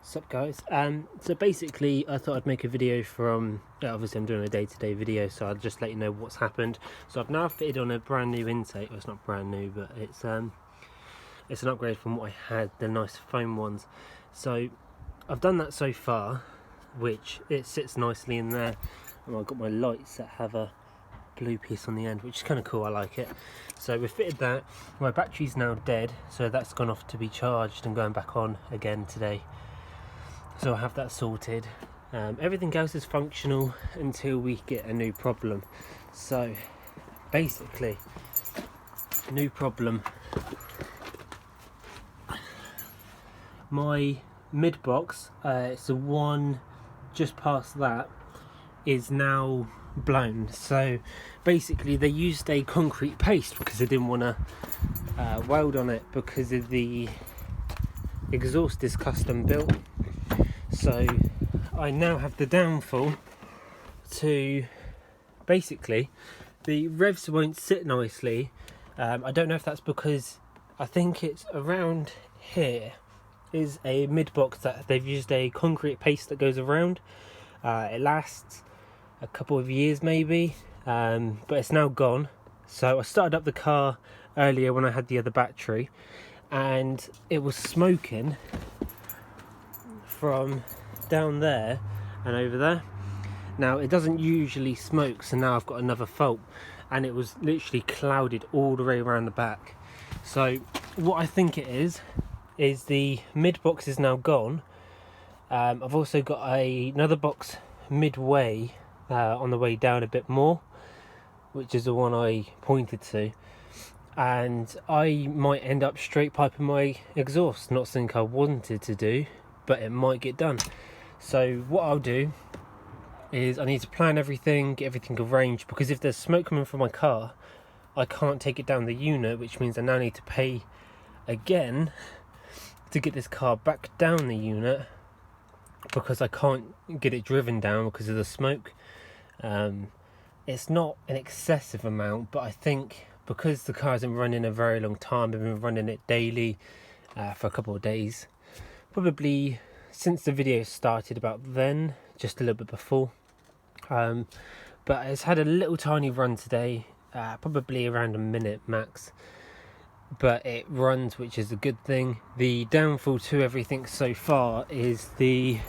What's up, guys? So basically I thought I'd make a video from obviously I'm doing a day-to-day video, so I'll just let you know what's happened. So I've now fitted on a brand new intake. Well, it's not brand new, but it's an upgrade from what I had, the nice foam ones. So I've done that so far, which it sits nicely in there, and I've got my lights that have a blue piece on the end, which is kind of cool. I like it. So we've fitted that. My battery's now dead, so that's gone off to be charged and going back on again today. So I have that sorted. Everything else is functional until we get a new problem. So basically, new problem. My mid box, it's the one just past that, is now blown. So basically they used a concrete paste because they didn't want to weld on it because of the exhaust is custom built. So I now have the downfall to basically the revs won't sit nicely. I don't know if that's because I think it's around here is a mid box that they've used a concrete paste that goes around. It lasts a couple of years maybe, but it's now gone. So I started up the car earlier when I had the other battery, and it was smoking from down there and over there. Now it doesn't usually smoke, so now I've got another fault, and it was literally clouded all the way around the back. So what I think it is the mid box is now gone. I've also got another box midway on the way down a bit more, which is the one I pointed to, and I might end up straight piping my exhaust. Not something I wanted to do, but it might get done. So what I'll do is I need to plan everything, get everything arranged, because if there's smoke coming from my car, I can't take it down the unit, which means I now need to pay again to get this car back down the unit, because I can't get it driven down because of the smoke. It's not an excessive amount, but I think because the car hasn't run in a very long time, I've been running it daily for a couple of days, probably since the video started, about then, just a little bit before. But it's had a little tiny run today, probably around a minute max, but it runs, which is a good thing. The downfall to everything so far is the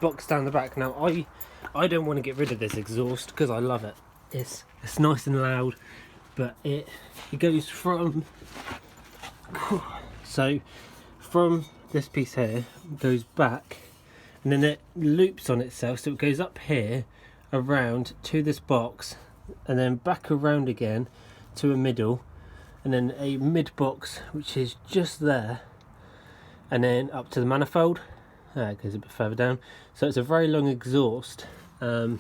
box down the back. Now I don't want to get rid of this exhaust because I love it. It's nice and loud, but it goes from from this piece here, goes back, and then it loops on itself, so it goes up here around to this box, and then back around again to a middle, and then a mid box which is just there, and then up to the manifold. It goes a bit further down, so it's a very long exhaust. Got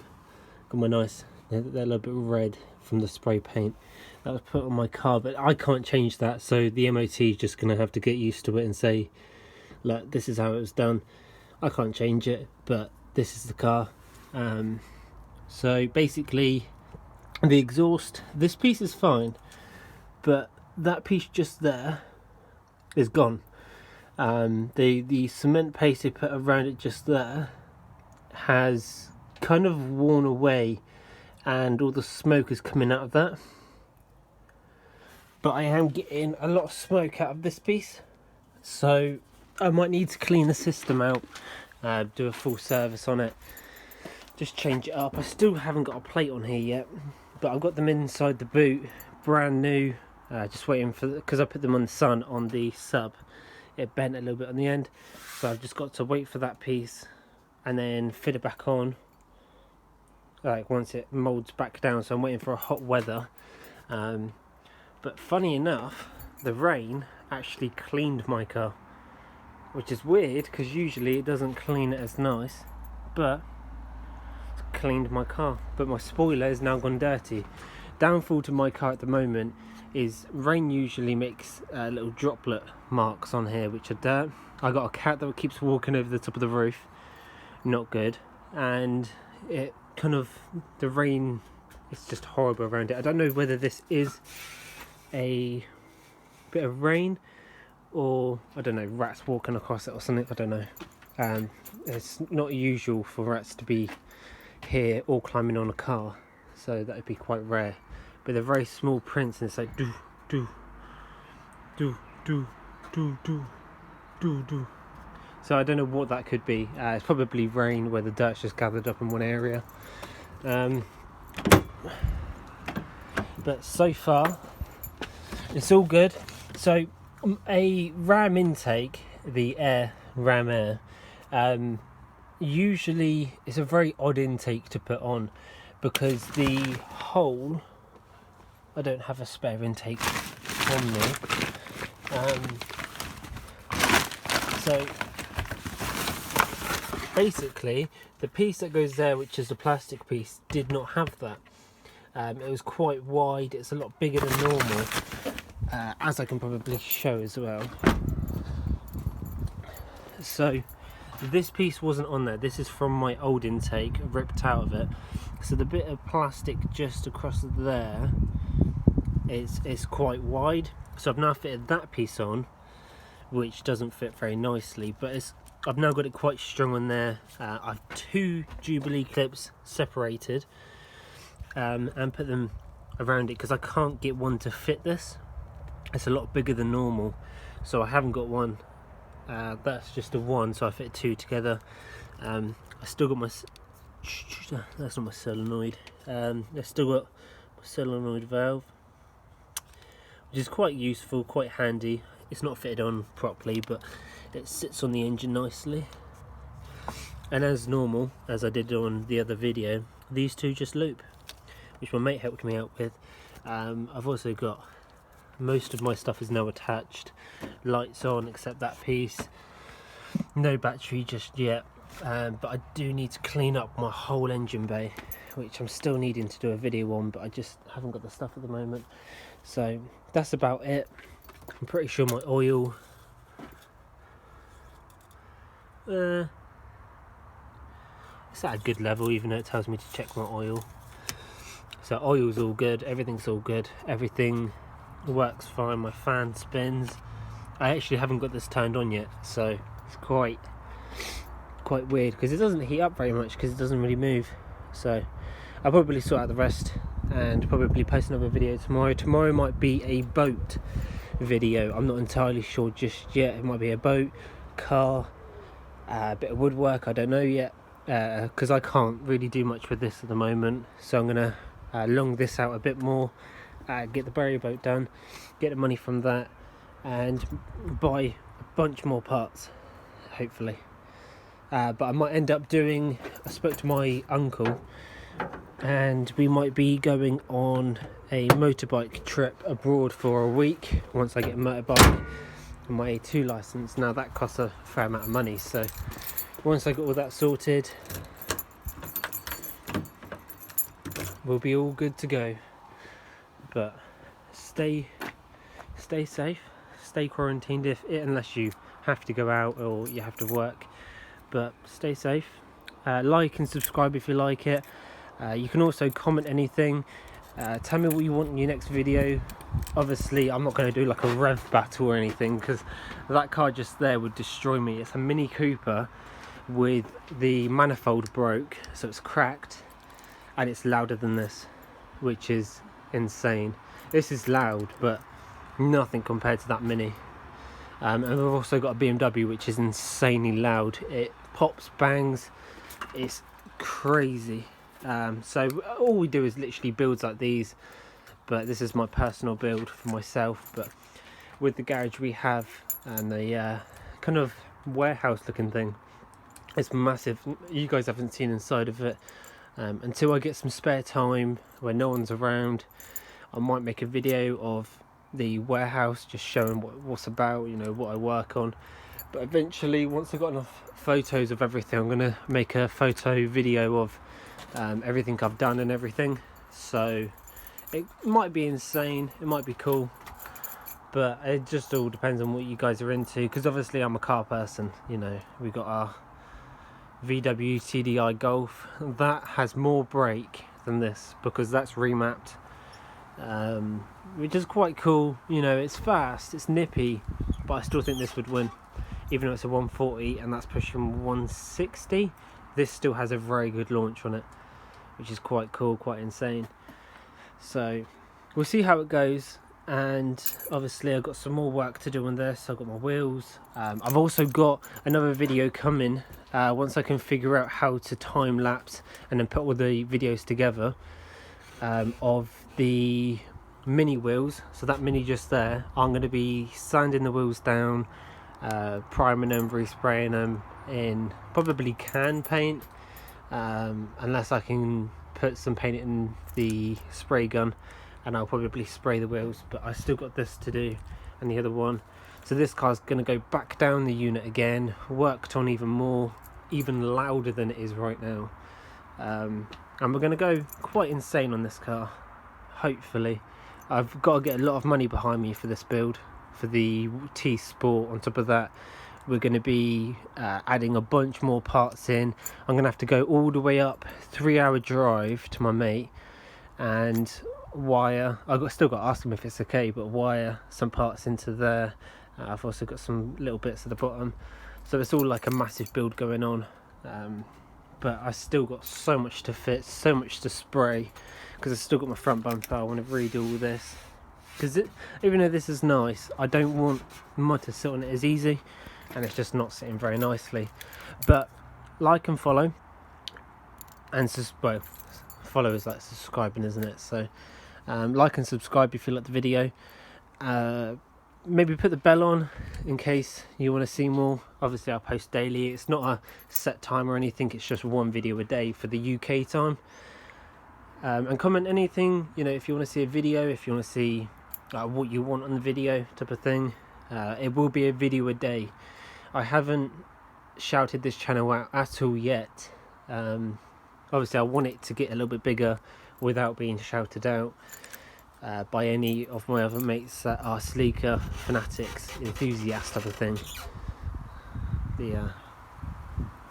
my nice, they're a little bit red from the spray paint that was put on my car, but I can't change that, so the MOT is just going to have to get used to it and say, look, this is how it was done. I can't change it, but this is the car. So basically the exhaust, this piece is fine, but that piece just there is gone. The cement paste they put around it just there has kind of worn away, and all the smoke is coming out of that. But I am getting a lot of smoke out of this piece, so I might need to clean the system out, do a full service on it, just change it up. I still haven't got a plate on here yet, but I've got them inside the boot, brand new, just waiting for, because I put them on the sun on the sub, it bent a little bit on the end, so I've just got to wait for that piece and then fit it back on, like once it molds back down. So I'm waiting for a hot weather. But funny enough, the rain actually cleaned my car, which is weird because usually it doesn't clean it as nice, but it's cleaned my car. But my spoiler is now gone dirty. Downfall to my car at the moment is rain usually makes little droplet marks on here, which are dirt. I got a cat that keeps walking over the top of the roof, not good, and it kind of, the rain, it's just horrible around it. I don't know whether this is a bit of rain or I don't know, rats walking across it or something. I don't know. It's not usual for rats to be here or climbing on a car, so that would be quite rare. But they're very small prints, and it's like do do do do do do do do. So I don't know what that could be. It's probably rain where the dirt's just gathered up in one area. But so far it's all good. So a ram intake, the ram air, usually it's a very odd intake to put on, because the hole, I don't have a spare intake on me, so basically the piece that goes there, which is the plastic piece, did not have that. It was quite wide, it's a lot bigger than normal, as I can probably show as well. So this piece wasn't on there. This is from my old intake, ripped out of it. So the bit of plastic just across there is quite wide. So I've now fitted that piece on, which doesn't fit very nicely, but I've now got it quite strong on there. I've 2 Jubilee clips separated, and put them around it, because I can't get one to fit this. It's a lot bigger than normal, so I haven't got one. That's just a 1, so I fit 2 together. I still got my, that's not my solenoid. I've still got my solenoid valve, which is quite useful, quite handy. It's not fitted on properly, but it sits on the engine nicely. And as normal, as I did on the other video, these 2 just loop, which my mate helped me out with. I've also got, most of my stuff is now attached, lights on except that piece, no battery just yet, but I do need to clean up my whole engine bay, which I'm still needing to do a video on, but I just haven't got the stuff at the moment. So that's about it. I'm pretty sure my oil, it's at a good level, even though it tells me to check my oil. So oil's all good, everything's all good, everything works fine. My fan spins. I actually haven't got this turned on yet, so it's quite weird, because it doesn't heat up very much, because it doesn't really move. So I'll probably sort out the rest and probably post another video tomorrow. Tomorrow might be a boat video, I'm not entirely sure just yet. It might be a boat, car, a bit of woodwork, I don't know yet, because I can't really do much with this at the moment. So I'm gonna long this out a bit more, get the barrier boat done, get the money from that, and buy a bunch more parts, hopefully. But I might end up doing, I spoke to my uncle, and we might be going on a motorbike trip abroad for a week once I get a motorbike and my A2 license. Now that costs a fair amount of money, so once I got all that sorted, we'll be all good to go. But stay safe, stay quarantined unless you have to go out or you have to work, but stay safe. Like and subscribe if you like it. You can also comment anything, tell me what you want in your next video. Obviously I'm not going to do like a rev battle or anything, because that car just there would destroy me. It's a Mini Cooper with the manifold broke, so it's cracked, and it's louder than this, which is insane. This is loud, but nothing compared to that Mini. And we've also got a BMW, which is insanely loud. It pops, bangs, it's crazy. So all we do is literally builds like these, but this is my personal build for myself. But with the garage we have and the kind of warehouse looking thing, it's massive. You guys haven't seen inside of it. Until I get some spare time when no one's around, I might make a video of the warehouse, just showing what's about, you know, what I work on. But eventually, once I've got enough photos of everything, I'm going to make a photo video of everything I've done and everything. So it might be insane, it might be cool, but it just all depends on what you guys are into, because obviously I'm a car person. You know, we got our VW TDI Golf that has more brake than this, because that's remapped which is quite cool. You know, it's fast, it's nippy, but I still think this would win. Even though it's a 140 and that's pushing 160, this still has a very good launch on it, which is quite cool, quite insane. So we'll see how it goes. And obviously I've got some more work to do on this. I've got my wheels. I've also got another video coming once I can figure out how to time lapse and then put all the videos together of the mini wheels. So that mini just there, I'm going to be sanding the wheels down, priming them, respraying them in probably can paint, unless I can put some paint in the spray gun, and I'll probably spray the wheels. But I still got this to do and the other one. So this car's going to go back down the unit again, worked on even more, even louder than it is right now. And we're going to go quite insane on this car, hopefully. I've got to get a lot of money behind me for this build, for the T Sport. On top of that, we're going to be adding a bunch more parts in. I'm going to have to go all the way up, 3-hour drive to my mate, and wire, still got to ask him if it's okay, but wire some parts into there. I've also got some little bits at the bottom, so it's all like a massive build going on. But I still got so much to fit, so much to spray, because I've still got my front bumper. I want to redo all this, because even though this is nice, I don't want mud to sit on it as easy, and it's just not sitting very nicely. But like and follow, and well, follow is like subscribing, isn't it? So like and subscribe if you like the video. Maybe put the bell on in case you want to see more. Obviously I post daily. It's not a set time or anything, it's just one video a day for the UK time. And comment anything, you know, if you want to see a video, if you want to see what you want on the video type of thing. It will be a video a day. I haven't shouted this channel out at all yet. Obviously I want it to get a little bit bigger without being shouted out by any of my other mates that are sleeker fanatics, enthusiasts type of thing. The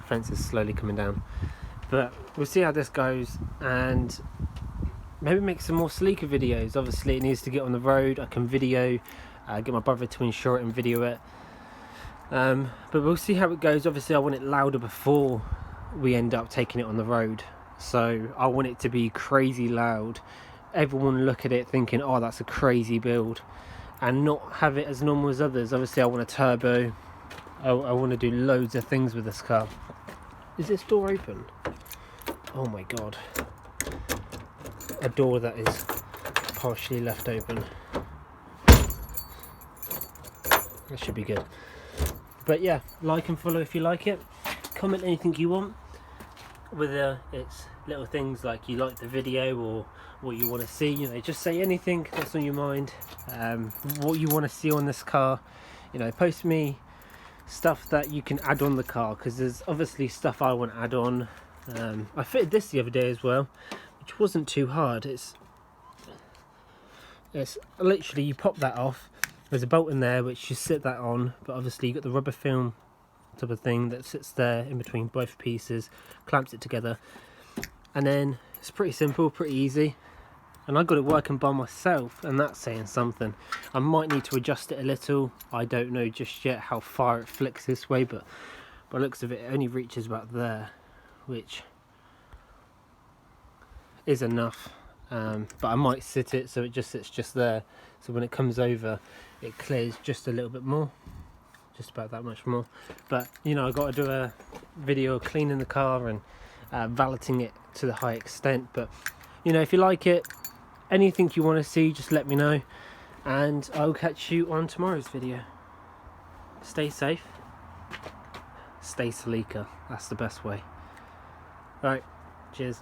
fence is slowly coming down, but we'll see how this goes, and maybe make some more sleeker videos. Obviously it needs to get on the road. I can video, get my brother to insure it and video it, but we'll see how it goes. Obviously I want it louder before we end up taking it on the road, so I want it to be crazy loud. Everyone look at it thinking, oh, that's a crazy build, and not have it as normal as others. Obviously I want a turbo. I want to do loads of things with this car. Is this door open? Oh my god, a door that is partially left open. That should be good. But yeah, like and follow if you like it. Comment anything you want, whether it's little things like you like the video or what you want to see. You know, just say anything that's on your mind, what you want to see on this car. You know, post me stuff that you can add on the car, because there's obviously stuff I want to add on. I fitted this the other day as well, which wasn't too hard. It's literally, you pop that off, there's a bolt in there which you sit that on, but obviously you got the rubber film type of thing that sits there in between both pieces, clamps it together, and then it's pretty simple, pretty easy. And I got it working by myself, and that's saying something. I might need to adjust it a little. I don't know just yet how far it flicks this way, but by the looks of it, it only reaches about there, which is enough. But I might sit it so it just sits just there, so when it comes over it clears just a little bit more, just about that much more. But you know, I got to do a video cleaning the car and valeting it to the high extent. But you know, if you like it, anything you want to see, just let me know, and I'll catch you on tomorrow's video. Stay safe, stay sleeker, that's the best way. Right, cheers.